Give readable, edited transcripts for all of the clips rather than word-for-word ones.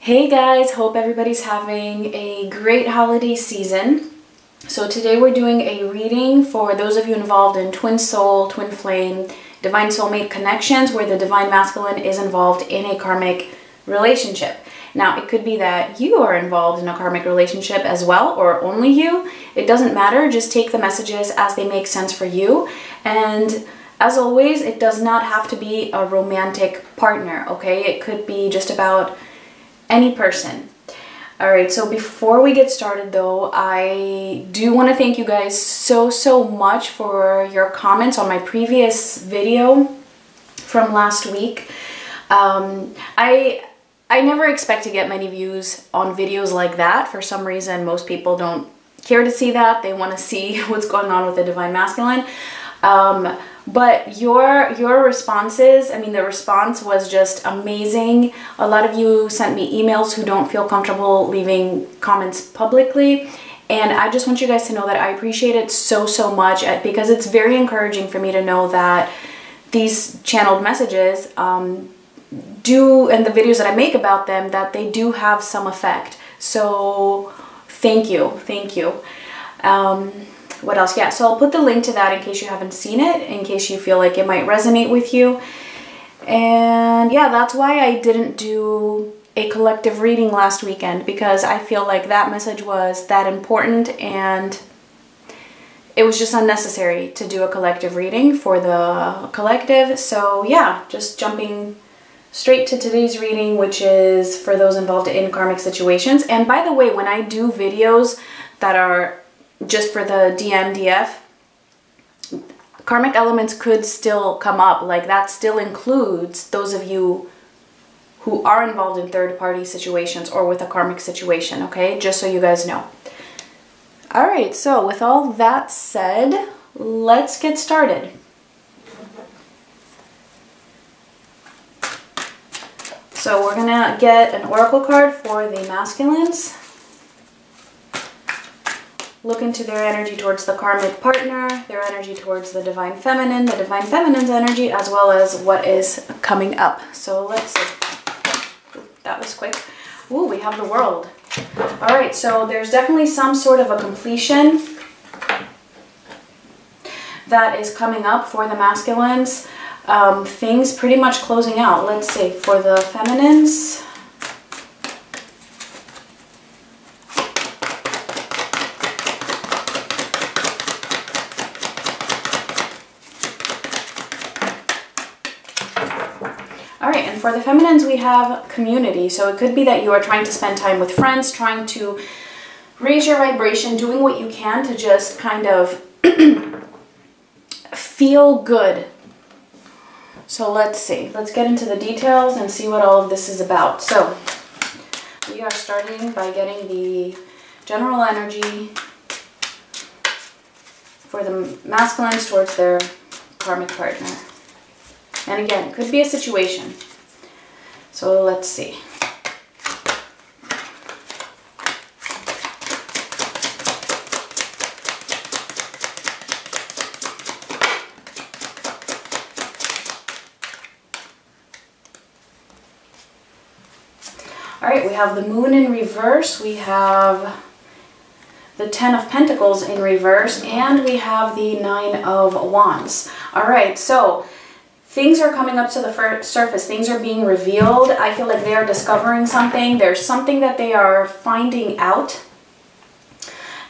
Hey guys, hope everybody's having a great holiday season. So today we're doing a reading for those of you involved in twin soul, twin flame, divine soulmate connections where the divine masculine is involved in a karmic relationship. Now, it could be that you are involved in a karmic relationship as well, or only you. It doesn't matter. Just take the messages as they make sense for you. And as always, it does not have to be a romantic partner, okay? It could be just about any person. All right, so before we get started though, I do want to thank you guys so much for your comments on my previous video from last week. I never expect to get many views on videos like that. For some reason, most people don't care to see that. They want to see what's going on with the divine masculine. But your responses, I mean, the response was just amazing. A lot of you sent me emails who don't feel comfortable leaving comments publicly. And I just want you guys to know that I appreciate it so much because it's very encouraging for me to know that these channeled messages and the videos that I make about them, that they do have some effect. So thank you. What else? Yeah, so I'll put the link to that in case you haven't seen it, in case you feel like it might resonate with you. And yeah, that's why I didn't do a collective reading last weekend, because I feel like that message was that important and it was just unnecessary to do a collective reading for the collective. So yeah, just jumping straight to today's reading, which is for those involved in karmic situations. And by the way, when I do videos that are just for the DMDF, karmic elements could still come up. Like, that still includes those of you who are involved in third-party situations or with a karmic situation, okay? Just so you guys know. All right, so with all that said, let's get started. So we're gonna get an oracle card for the masculines. Look into their energy towards the karmic partner, their energy towards the divine feminine's energy, as well as what is coming up. So let's see. That was quick. Ooh, we have the world. All right, so there's definitely some sort of a completion that is coming up for the masculines. Things pretty much closing out. Let's see, for the feminines. Alright, and for the feminines we have community. So it could be that you are trying to spend time with friends, trying to raise your vibration, doing what you can to just kind of feel good. So let's see. Let's get into the details and see what all of this is about. So we are starting by getting the general energy for the masculines towards their karmic partner. And again, it could be a situation. So let's see. All right, we have the moon in reverse, we have the 10 of Pentacles in reverse, and we have the 9 of Wands. All right, so things are coming up to the surface. Things are being revealed. I feel like they are discovering something. There's something that they are finding out.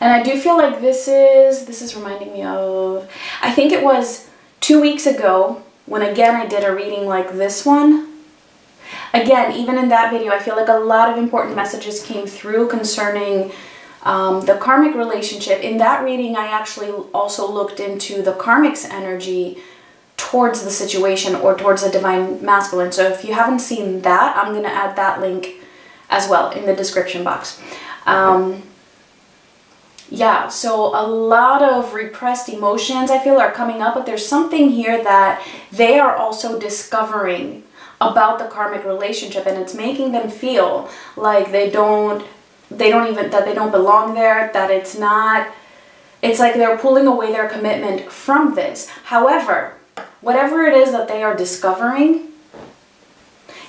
And I do feel like this is reminding me of, I think it was 2 weeks ago when again I did a reading like this one. Again, even in that video, I feel like a lot of important messages came through concerning the karmic relationship. In that reading, I actually also looked into the karmic's energy towards the situation or towards the divine masculine. So if you haven't seen that, I'm going to add that link as well in the description box. Yeah, so a lot of repressed emotions I feel are coming up, but there's something here that they are also discovering about the karmic relationship, and it's making them feel like they don't belong there, that it's like they're pulling away their commitment from this. However, whatever it is that they are discovering,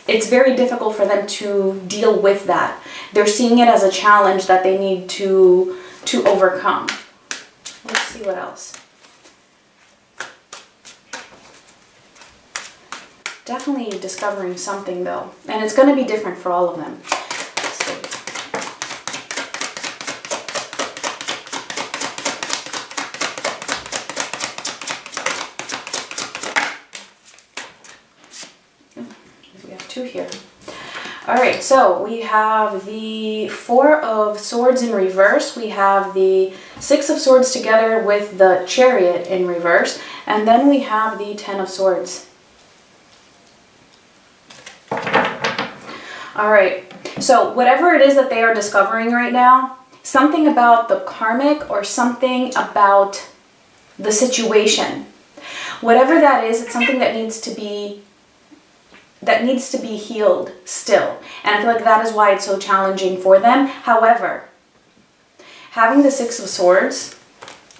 it's very difficult for them to deal with that. They're seeing it as a challenge that they need to overcome. Let's see what else. Definitely discovering something though. And it's going to be different for all of them. Let's see. We have two here. All right, so we have the Four of Swords in reverse. We have the Six of Swords together with the Chariot in reverse. And then we have the Ten of Swords. All right, so whatever it is that they are discovering right now, something about the karmic or something about the situation, whatever that is, it's something that needs to be healed still. And I feel like that is why it's so challenging for them. However, having the Six of Swords,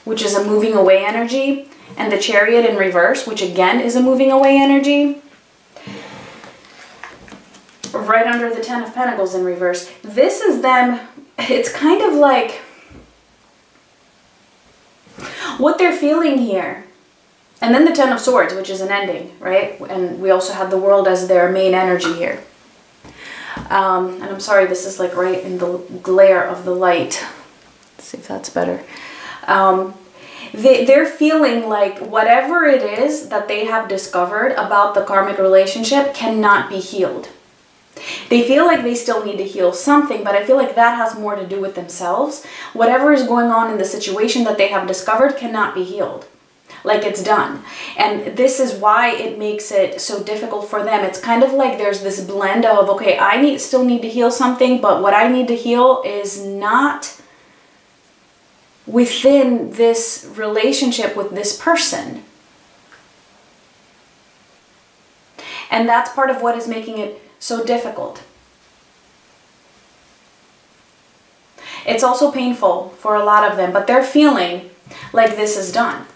which is a moving away energy, and the Chariot in reverse, which again is a moving away energy, right under the Ten of Pentacles in reverse. This is them, it's kind of like what they're feeling here. And then the Ten of Swords, which is an ending, right? And we also have the World as their main energy here. And I'm sorry, this is like right in the glare of the light. Let's see if that's better. They're feeling like whatever it is that they have discovered about the karmic relationship cannot be healed. They feel like they still need to heal something, but I feel like that has more to do with themselves. Whatever is going on in the situation that they have discovered cannot be healed. Like it's done. And this is why it makes it so difficult for them. It's kind of like there's this blend of, okay, I still need to heal something, but what I need to heal is not within this relationship with this person. And that's part of what is making it so difficult. It's also painful for a lot of them, but they're feeling like this is done.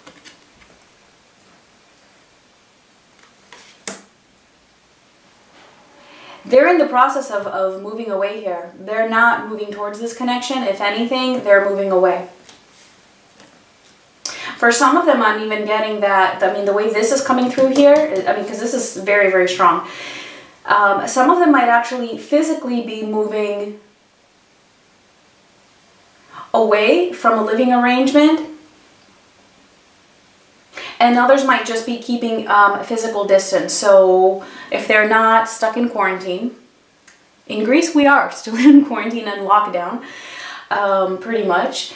They're in the process of moving away here. They're not moving towards this connection. If anything, they're moving away. For some of them, I'm even getting that, I mean, the way this is coming through here, I mean, because this is very, very strong. Some of them might actually physically be moving away from a living arrangement, and others might just be keeping physical distance. So if they're not stuck in quarantine, in Greece we are still in quarantine and lockdown, pretty much.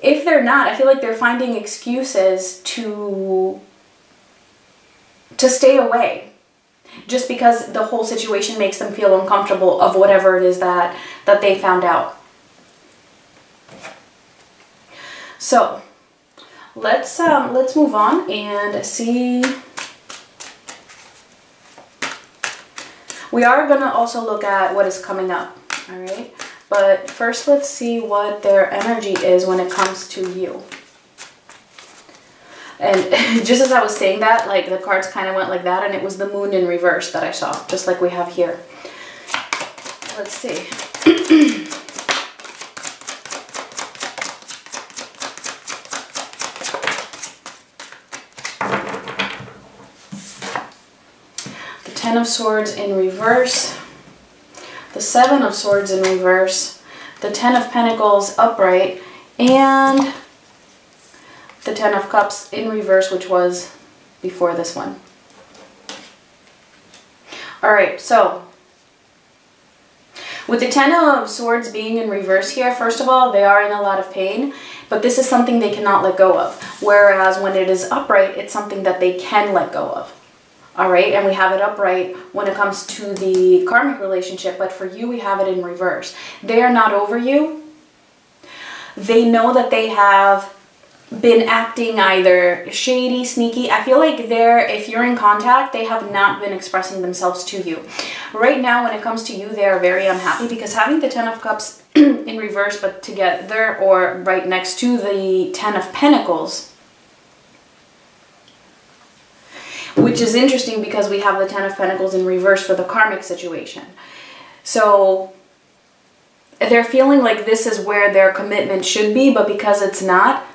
If they're not, I feel like they're finding excuses to stay away. Just because the whole situation makes them feel uncomfortable of whatever it is that they found out. So let's move on and see. We are gonna also look at what is coming up, all right? But first, let's see what their energy is when it comes to you. And just as I was saying that, like the cards kind of went like that, and it was the Moon in reverse that I saw, just like we have here. Let's see. The Ten of Swords in reverse, the Seven of Swords in reverse, the Ten of Pentacles upright, and the Ten of Cups in reverse, which was before this one. All right, so with the Ten of Swords being in reverse here, first of all, they are in a lot of pain, but this is something they cannot let go of. Whereas when it is upright, it's something that they can let go of. All right, and we have it upright when it comes to the karmic relationship, but for you, we have it in reverse. They are not over you. They know that they have been acting either shady, sneaky. I feel like if you're in contact, they have not been expressing themselves to you. Right now, when it comes to you, they are very unhappy because having the Ten of Cups in reverse, but together or right next to the Ten of Pentacles, which is interesting because we have the Ten of Pentacles in reverse for the karmic situation. So they're feeling like this is where their commitment should be, but because it's not,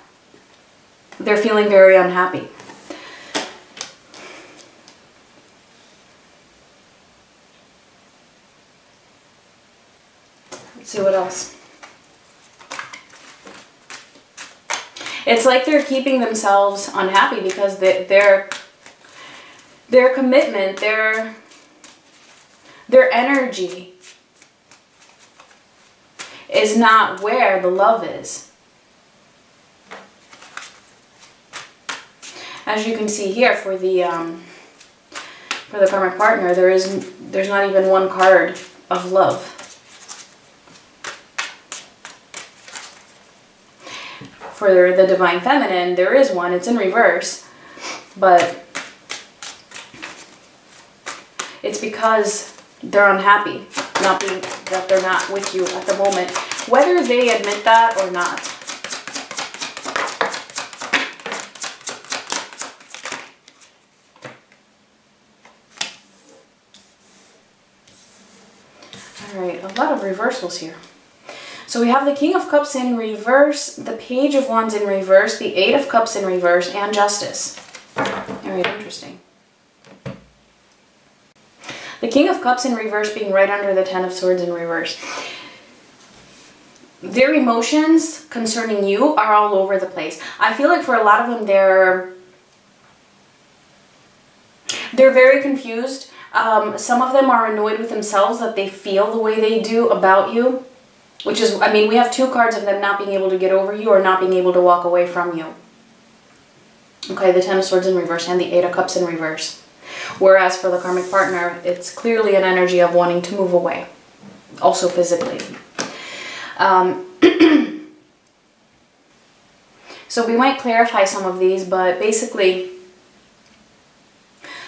they're feeling very unhappy. Let's see what else. It's like they're keeping themselves unhappy because their commitment, their energy is not where the love is. As you can see here for the karmic partner, there's not even one card of love. For the divine feminine, there is one. It's in reverse, but it's because they're unhappy, that they're not with you at the moment, whether they admit that or not. All right, a lot of reversals here. So we have the King of Cups in reverse, the Page of Wands in reverse, the Eight of Cups in reverse, and Justice. All right, interesting. The King of Cups in reverse being right under the Ten of Swords in reverse. Their emotions concerning you are all over the place. I feel like for a lot of them, they're very confused. Some of them are annoyed with themselves that they feel the way they do about you. Which is, I mean, we have two cards of them not being able to get over you or not being able to walk away from you. Okay, the Ten of Swords in reverse and the Eight of Cups in reverse. Whereas for the karmic partner, it's clearly an energy of wanting to move away. Also physically. So we might clarify some of these, but basically,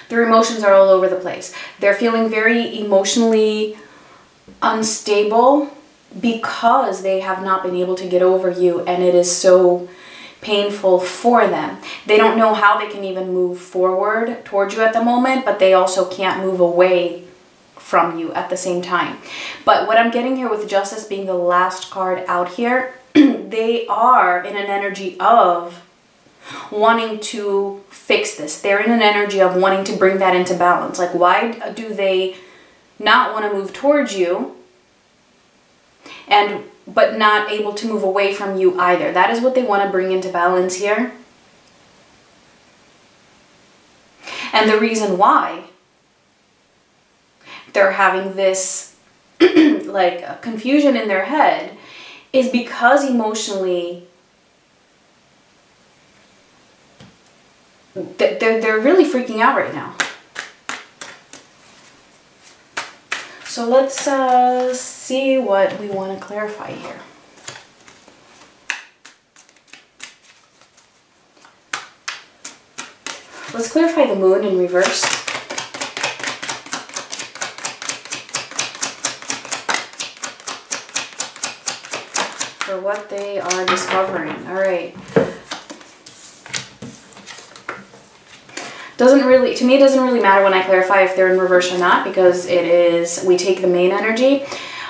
their emotions are all over the place. They're feeling very emotionally unstable, because they have not been able to get over you and it is so painful for them. They don't know how they can even move forward towards you at the moment, but they also can't move away from you at the same time. But what I'm getting here with Justice being the last card out here, they are in an energy of wanting to fix this. They're in an energy of wanting to bring that into balance. Like, why do they not want to move towards you? But not able to move away from you either. That is what they want to bring into balance here. And the reason why they're having this like confusion in their head is because emotionally they're really freaking out right now. So let's see what we want to clarify here. Let's clarify the Moon in reverse. For what they are discovering. All right. Doesn't really, to me, it doesn't really matter when I clarify if they're in reverse or not, because it is, we take the main energy.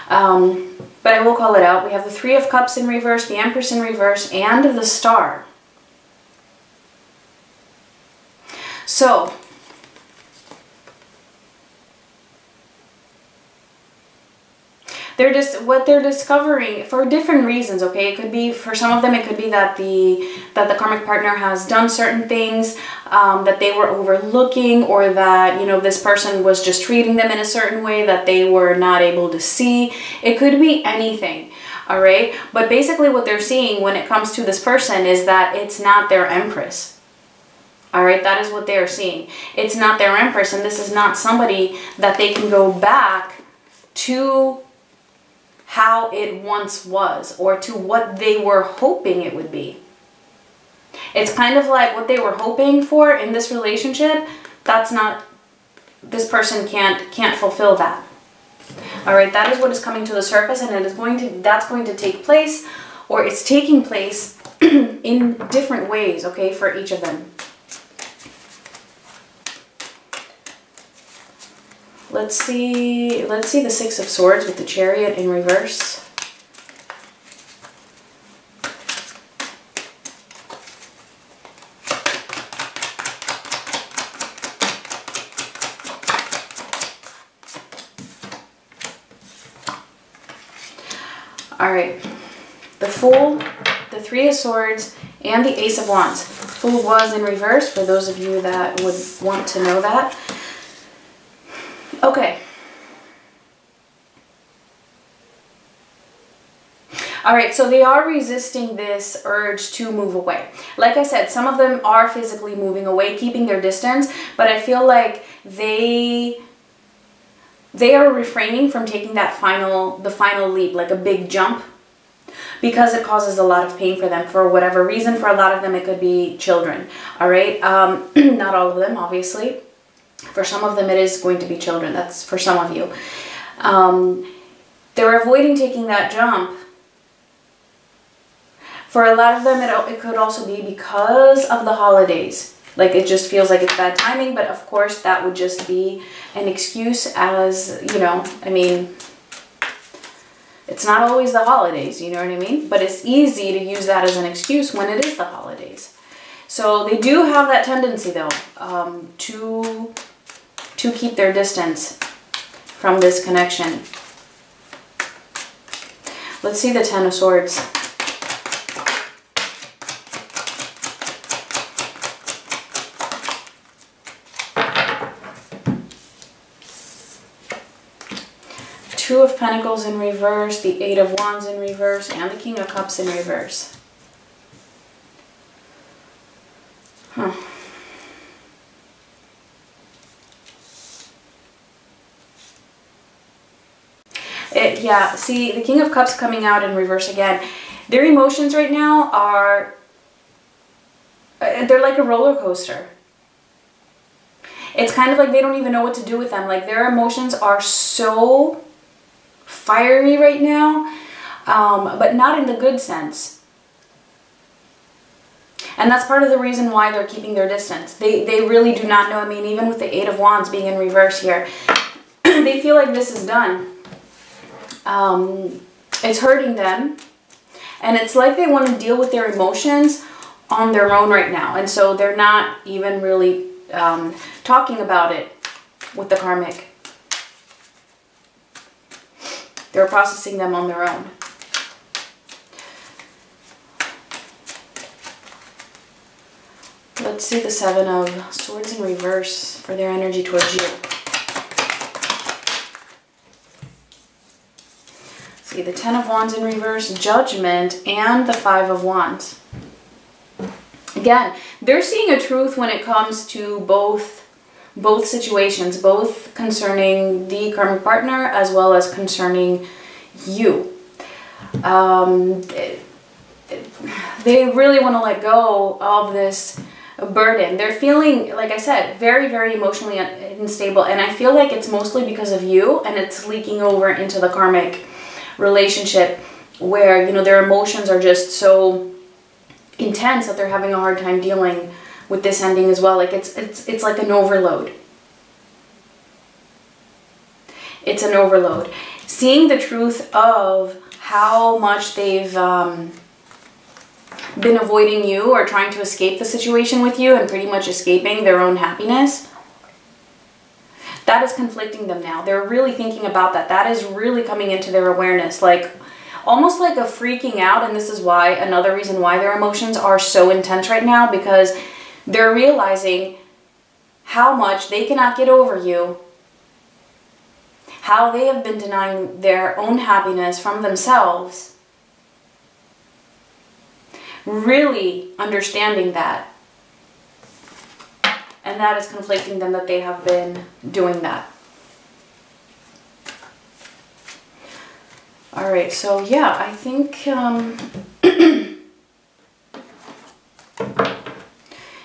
But I will call it out. We have the Three of Cups in reverse, the Empress in reverse, and the Star. So, they're just, what they're discovering for different reasons, okay? It could be, for some of them, it could be that the karmic partner has done certain things that they were overlooking, or that, you know, this person was just treating them in a certain way that they were not able to see. It could be anything, all right? But basically what they're seeing when it comes to this person is that it's not their Empress. All right, that is what they're seeing. It's not their Empress, and this is not somebody that they can go back to how it once was, or to what they were hoping it would be. It's kind of like what they were hoping for in this relationship. That's not, this person can't fulfill that. All right, that is what is coming to the surface, and it is going to, that's going to take place, or it's taking place in different ways, okay, for each of them. Let's see the Six of Swords with the Chariot in reverse. All right, the Fool, the Three of Swords, and the Ace of Wands. Fool was in reverse for those of you that would want to know that. Okay. All right, so they are resisting this urge to move away. Like I said, some of them are physically moving away, keeping their distance, but I feel like they are refraining from taking the final leap, like a big jump, because it causes a lot of pain for them for whatever reason. For a lot of them, it could be children. All right, not all of them, obviously. For some of them, it is going to be children. That's for some of you. They're avoiding taking that jump. For a lot of them, it could also be because of the holidays. Like, it just feels like it's bad timing, but of course that would just be an excuse, as, you know, I mean, it's not always the holidays, you know what I mean? But it's easy to use that as an excuse when it is the holidays. So they do have that tendency, though, to keep their distance from this connection. Let's see the Ten of Swords. Two of Pentacles in reverse, the Eight of Wands in reverse, and the King of Cups in reverse. Huh. Yeah, see, the King of Cups coming out in reverse again. Their emotions right now are, they're like a roller coaster. It's kind of like they don't even know what to do with them. Like, their emotions are so fiery right now, but not in the good sense. And that's part of the reason why they're keeping their distance. They really do not know. I mean, even with the Eight of Wands being in reverse here, they feel like this is done. It's hurting them. And it's like they want to deal with their emotions on their own right now. And so they're not even really talking about it with the Karmic. They're processing them on their own. Let's see the Seven of Swords in reverse for their energy towards you. See the Ten of Wands in reverse, Judgment, and the Five of Wands. Again, they're seeing a truth when it comes to both situations, both concerning the karmic partner as well as concerning you. They really want to let go of this burden. They're feeling, like I said, very, very emotionally unstable, and I feel like it's mostly because of you, and it's leaking over into the karmic relationship where, you know, their emotions are just so intense that they're having a hard time dealing with this ending as well. Like, it's like an overload. It's an overload. Seeing the truth of how much they've been avoiding you or trying to escape the situation with you and pretty much escaping their own happiness, that is conflicting them now. They're really thinking about that. That is really coming into their awareness, like almost like a freaking out. And this is why, another reason why their emotions are so intense right now, because they're realizing how much they cannot get over you, how they have been denying their own happiness from themselves, really understanding that. And that is conflicting them, that they have been doing that. All right, so yeah, I think, yeah,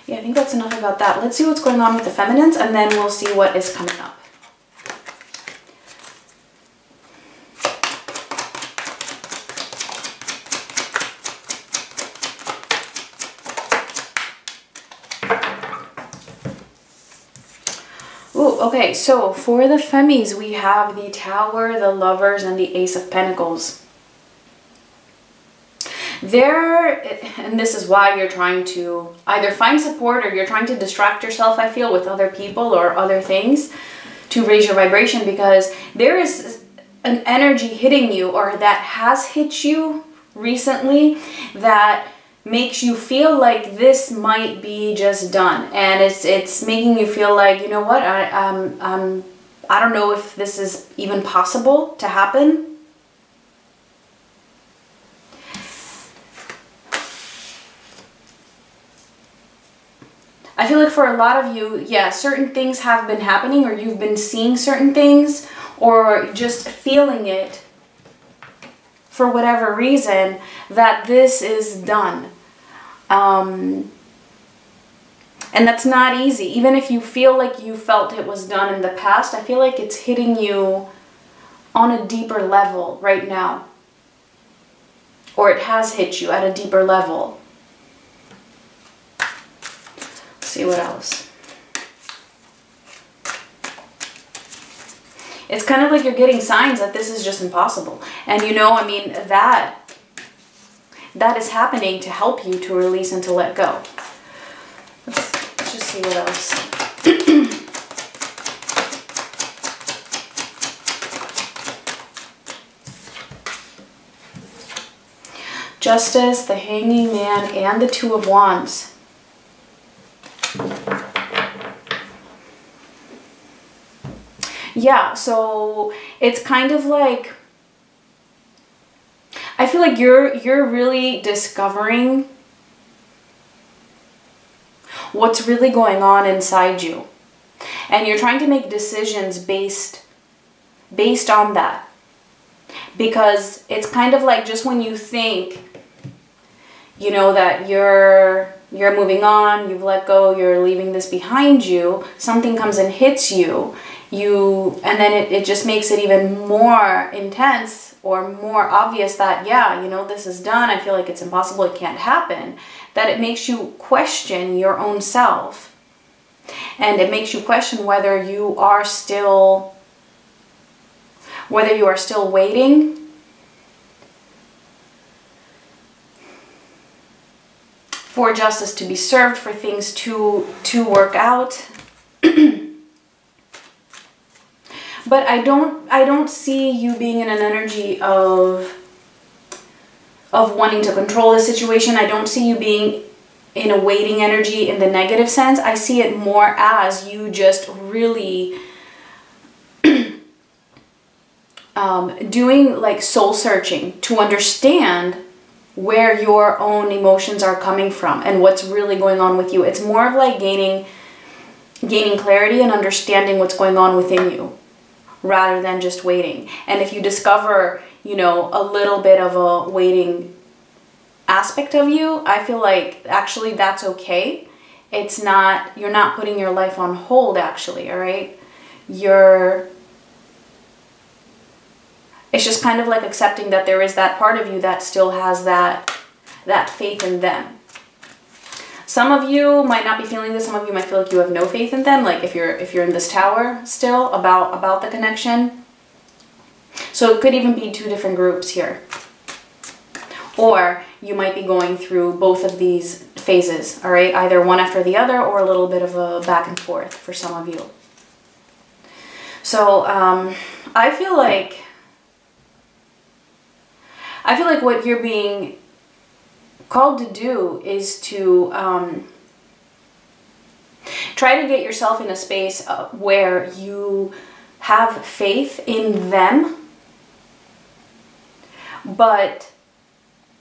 I think that's enough about that. Let's see what's going on with the feminines, and then we'll see what is coming up. Ooh, Okay, so for the Femmies, we have the Tower, the Lovers, and the Ace of Pentacles. And this is why you're trying to either find support or you're trying to distract yourself, I feel, with other people or other things to raise your vibration, because there is an energy hitting you, or that has hit you recently, that makes you feel like this might be just done, and it's making you feel like, you know what, I don't know if this is even possible to happen. I feel like for a lot of you, yeah, certain things have been happening, or you've been seeing certain things, or just feeling it for whatever reason, that this is done. And that's not easy. Even if you feel like you felt it was done in the past, I feel like it's hitting you on a deeper level right now. Or it has hit you at a deeper level. Let's see what else. It's kind of like you're getting signs that this is just impossible. And you know, I mean, that is happening to help you to release and to let go. Let's just see what else. Justice, the Hanging Man, and the Two of Wands. Yeah, so it's kind of like, I feel like you're really discovering what's really going on inside you. And you're trying to make decisions based on that. Because it's kind of like, just when you think, you know, that you're moving on, you've let go, you're leaving this behind you, something comes and hits you, and then it just makes it even more intense or more obvious that, yeah, you know, this is done, I feel like it's impossible, it can't happen, that it makes you question your own self. And it makes you question whether you are still waiting for justice to be served, for things to work out. But I don't see you being in an energy of wanting to control the situation. I don't see you being in a waiting energy in the negative sense. I see it more as you just really doing like soul searching to understand where your own emotions are coming from and what's really going on with you. It's more of like gaining clarity and understanding what's going on within you, rather than just waiting. And if you discover, you know, a little bit of a waiting aspect of you, I feel like actually that's okay. It's not, you're not putting your life on hold, actually, all right? It's just kind of like accepting that there is that part of you that still has that faith in them. Some of you might not be feeling this. Some of you might feel like you have no faith in them. Like if you're in this tower still about the connection. So it could even be two different groups here. Or you might be going through both of these phases, all right? Either one after the other, or a little bit of a back and forth for some of you. So I feel like what you're being called to do is to try to get yourself in a space where you have faith in them, but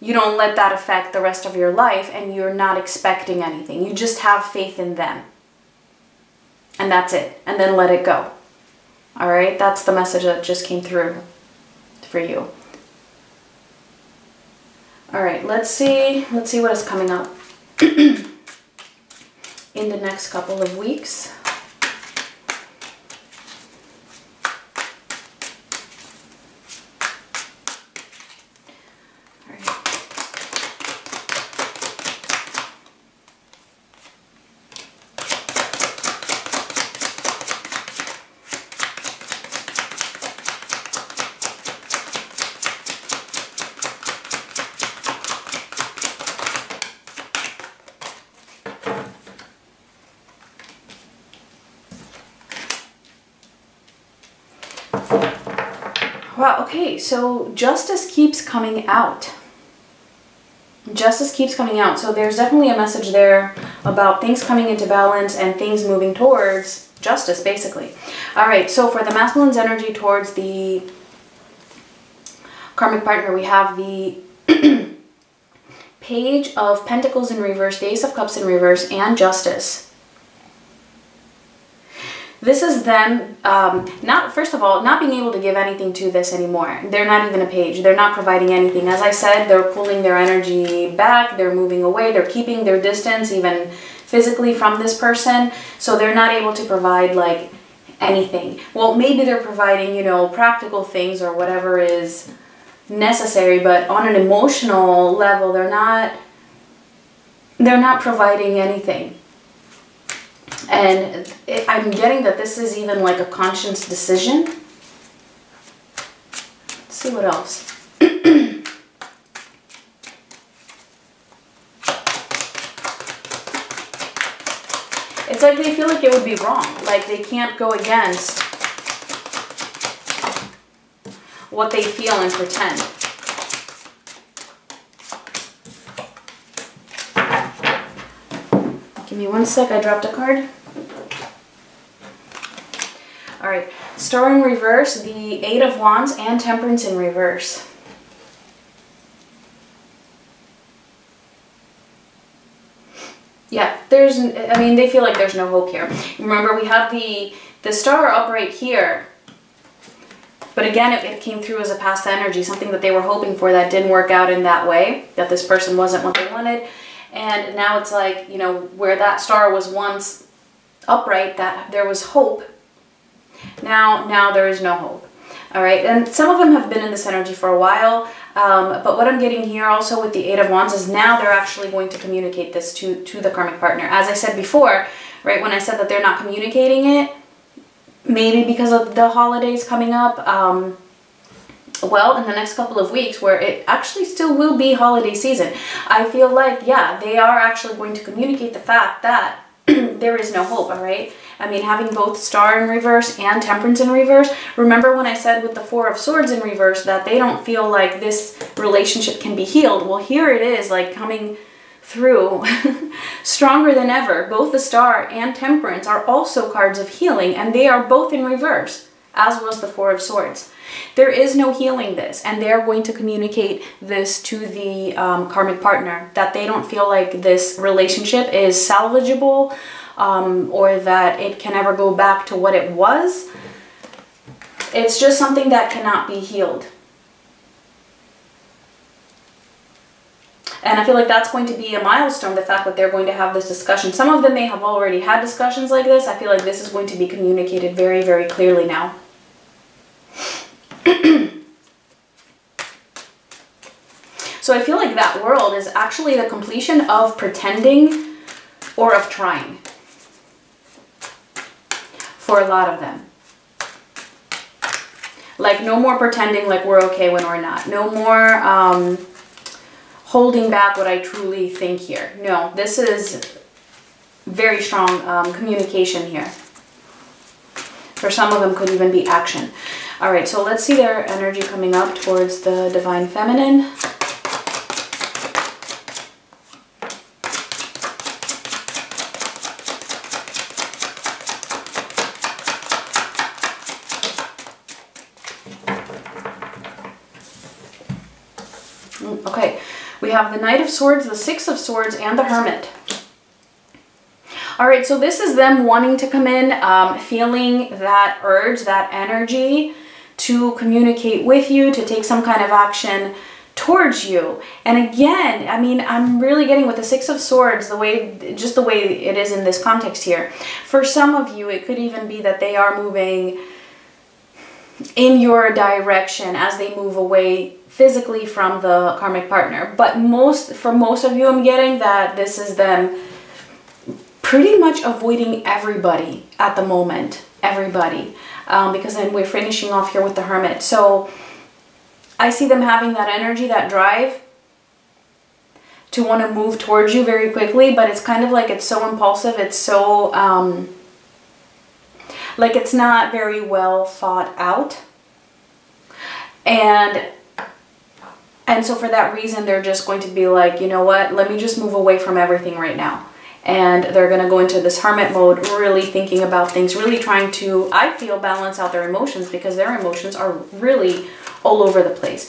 you don't let that affect the rest of your life, and you're not expecting anything. You just have faith in them. And that's it. And then let it go. All right? That's the message that just came through for you. All right, let's see what is coming up in the next couple of weeks. All right. Wow, okay, so justice keeps coming out. Justice keeps coming out. So there's definitely a message there about things coming into balance and things moving towards justice, basically. All right, so for the masculine's energy towards the karmic partner, we have the Page of Pentacles in reverse, the Ace of Cups in reverse, and Justice. This is them, first of all, not being able to give anything to this anymore. They're not even a page. They're not providing anything. As I said, they're pulling their energy back. They're moving away. They're keeping their distance, even physically, from this person. So they're not able to provide, like, anything. Well, maybe they're providing, you know, practical things or whatever is necessary, but on an emotional level, they're not providing anything. And I'm getting that this is even like a conscious decision. Let's see what else. It's like they feel like it would be wrong. Like they can't go against what they feel and pretend. Give me one sec, I dropped a card. All right, Star in reverse, the Eight of Wands, and Temperance in reverse. Yeah, they feel like there's no hope here. Remember, we have the Star up right here. But again, it came through as a past energy, something that they were hoping for that didn't work out in that way, that this person wasn't what they wanted. And now it's like, you know, where that star was once upright, that there was hope. Now there is no hope. All right, and some of them have been in this energy for a while, but what I'm getting here also with the Eight of Wands is now they're actually going to communicate this to the karmic partner. As I said before, right, when I said that they're not communicating it, maybe because of the holidays coming up, well, in the next couple of weeks, where it actually still will be holiday season, I feel like, yeah, they are actually going to communicate the fact that there is no hope, all right? I mean, having both Star in reverse and Temperance in reverse, remember when I said with the Four of Swords in reverse that they don't feel like this relationship can be healed? Well, here it is, like, coming through stronger than ever. Both the Star and Temperance are also cards of healing, and they are both in reverse, as was the Four of Swords. There is no healing this, and they're going to communicate this to the karmic partner, that they don't feel like this relationship is salvageable, or that it can ever go back to what it was. It's just something that cannot be healed. And I feel like that's going to be a milestone, the fact that they're going to have this discussion. Some of them may have already had discussions like this. I feel like this is going to be communicated very, very clearly now. So I feel like that world is actually the completion of pretending or of trying for a lot of them. Like, no more pretending like we're okay when we're not. No more holding back what I truly think here. No, this is very strong communication here. For some of them could even be action. All right, so let's see their energy coming up towards the Divine Feminine. Okay, we have the Knight of Swords, the Six of Swords, and the Hermit. All right, so this is them wanting to come in, feeling that urge, that energy to communicate with you, to take some kind of action towards you. And again, I mean, I'm really getting with the Six of Swords, just the way it is in this context here. For some of you, it could even be that they are moving in your direction as they move away physically from the karmic partner. But for most of you, I'm getting that this is them pretty much avoiding everybody at the moment. Everybody. Because then we're finishing off here with the Hermit. So I see them having that energy, that drive to want to move towards you very quickly, but it's kind of like it's so impulsive, it's so like it's not very well thought out. And so for that reason, they're just going to be like, you know what, let me just move away from everything right now. And they're going to go into this hermit mode, really thinking about things, really trying to, I feel, balance out their emotions, because their emotions are really all over the place.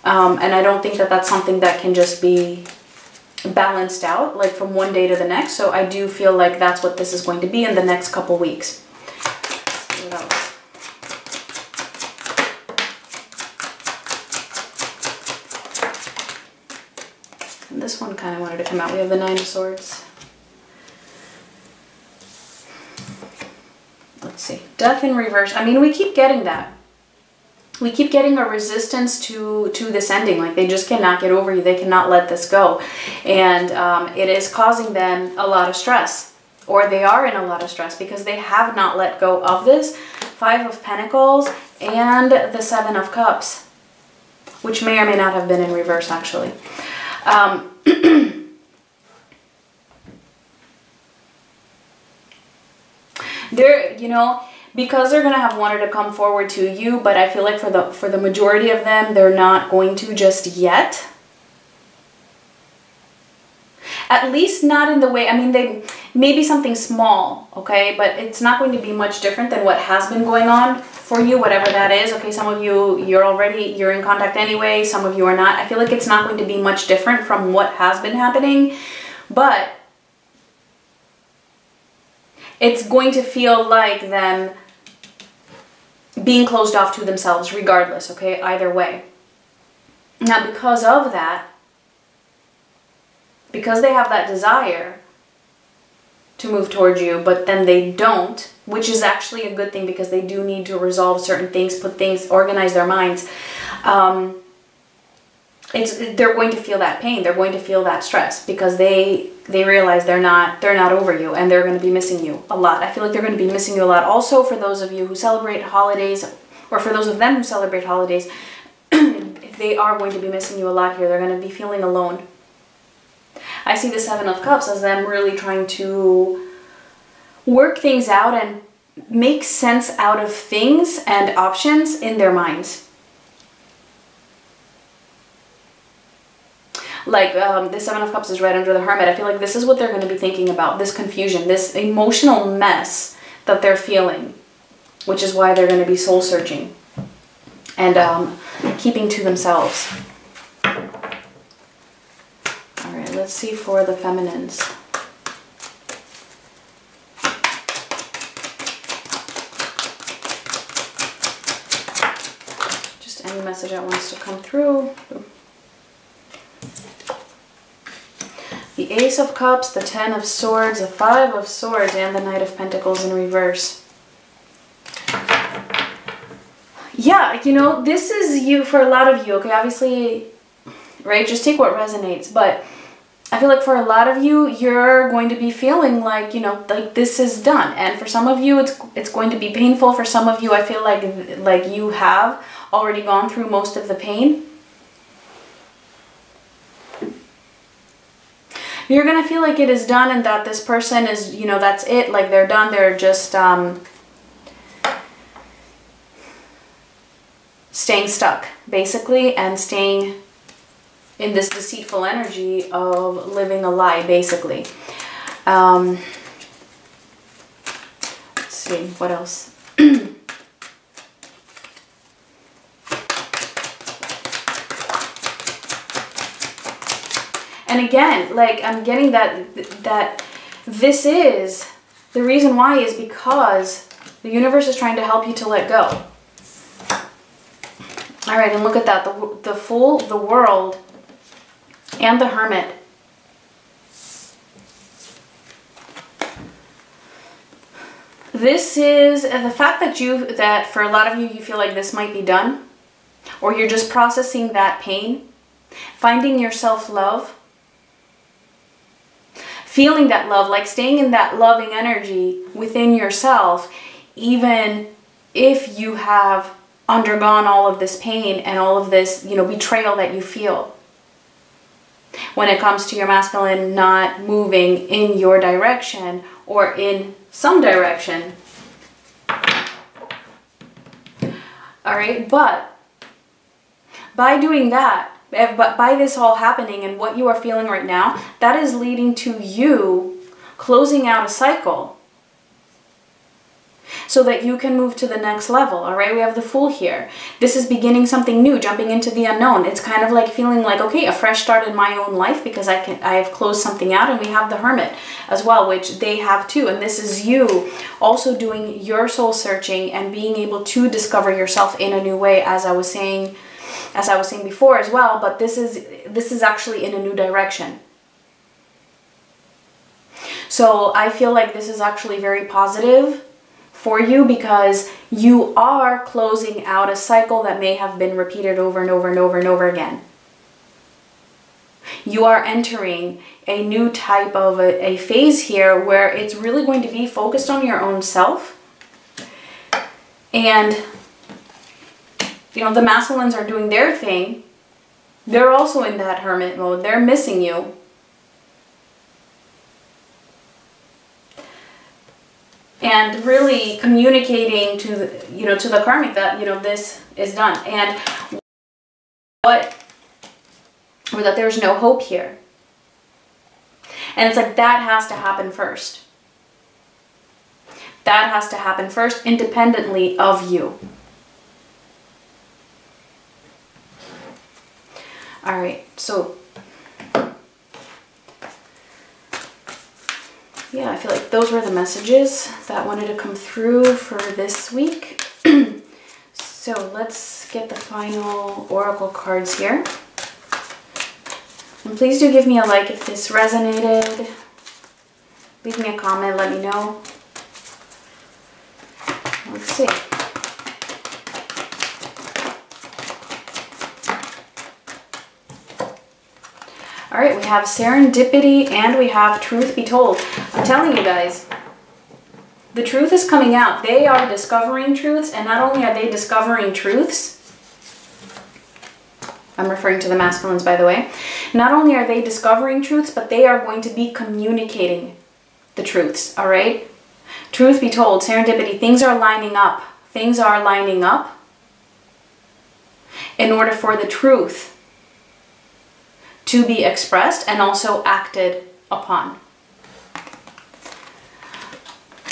And I don't think that that's something that can just be balanced out like from one day to the next. So I do feel like that's what this is going to be in the next couple weeks. What else? And this one kind of wanted to come out. We have the Nine of Swords. Let's see. Death in reverse. I mean, we keep getting that. We keep getting a resistance to this ending. Like, they just cannot get over you. They cannot let this go. And it is causing them a lot of stress. Or they are in a lot of stress because they have not let go of this. Five of Pentacles and the Seven of Cups. Which may or may not have been in reverse, actually. They're, you know, because they're going to have wanted to come forward to you, but I feel like for the majority of them, they're not going to just yet. At least not in the way, I mean, they maybe something small, okay? But it's not going to be much different than what has been going on for you, whatever that is. Okay, some of you, you're in contact anyway. Some of you are not. I feel like it's not going to be much different from what has been happening, but it's going to feel like them being closed off to themselves regardless, okay? Either way. Now, because of that, because they have that desire to move towards you, but then they don't, which is actually a good thing because they do need to resolve certain things, put things, organize their minds. They're going to feel that pain. They're going to feel that stress because they realize they're not over you, and they're going to be missing you a lot. I feel like they're going to be missing you a lot. Also, for those of you who celebrate holidays, or for those of them who celebrate holidays, they are going to be missing you a lot here. They're going to be feeling alone. I see the Seven of Cups as them really trying to work things out and make sense out of things and options in their minds. Like, the Seven of Cups is right under the Hermit. I feel like this is what they're going to be thinking about. This confusion, this emotional mess that they're feeling. Which is why they're going to be soul searching. And keeping to themselves. Alright, let's see for the feminines. Just any message that wants to come through. The Ace of Cups, the Ten of Swords, the Five of Swords, and the Knight of Pentacles in reverse. Yeah, you know, this is you for a lot of you, okay? Obviously, right? Just take what resonates. But I feel like for a lot of you, you're going to be feeling like, you know, like this is done. And for some of you, it's going to be painful. For some of you, I feel like you have already gone through most of the pain. You're going to feel like it is done and that this person is, you know, that's it. Like they're done. They're just staying stuck, basically, and staying in this deceitful energy of living a lie, basically. Let's see, what else? And again, like, I'm getting that this is, the reason why is because the universe is trying to help you to let go. All right, and look at that, the Fool, the World, and the Hermit. This is the fact that for a lot of you, you feel like this might be done, or you're just processing that pain, finding your self-love, feeling that love, like staying in that loving energy within yourself, even if you have undergone all of this pain and all of this, you know, betrayal that you feel when it comes to your masculine not moving in your direction or in some direction. All right, but by doing that, but by this all happening and what you are feeling right now, that is leading to you closing out a cycle so that you can move to the next level. All right, we have the Fool here. This is beginning something new, jumping into the unknown. It's kind of like feeling like, okay, a fresh start in my own life because I have closed something out. And we have the Hermit as well, which they have too. And this is you also doing your soul searching and being able to discover yourself in a new way, as I was saying before as well. But this is actually in a new direction. So I feel like this is actually very positive for you because you are closing out a cycle that may have been repeated over and over and over and over again. You are entering a new type of a phase here where it's really going to be focused on your own self. And, you know, the masculines are doing their thing. They're also in that hermit mode. They're missing you. And really communicating to the, you know, to the karmic that, you know, this is done. And or that there's no hope here. And it's like that has to happen first. That has to happen first, independently of you. All right, so yeah, I feel like those were the messages that wanted to come through for this week. So let's get the final oracle cards here. And please do give me a like if this resonated. Leave me a comment, let me know. Let's see. All right, we have serendipity and we have truth be told. I'm telling you guys, the truth is coming out. They are discovering truths, and not only are they discovering truths, I'm referring to the masculines, by the way. Not only are they discovering truths, but they are going to be communicating the truths, all right? Truth be told, serendipity, things are lining up. Things are lining up in order for the truth to be expressed and also acted upon.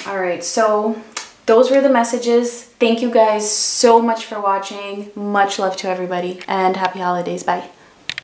All right, so those were the messages. Thank you guys so much for watching. Much love to everybody and happy holidays. Bye.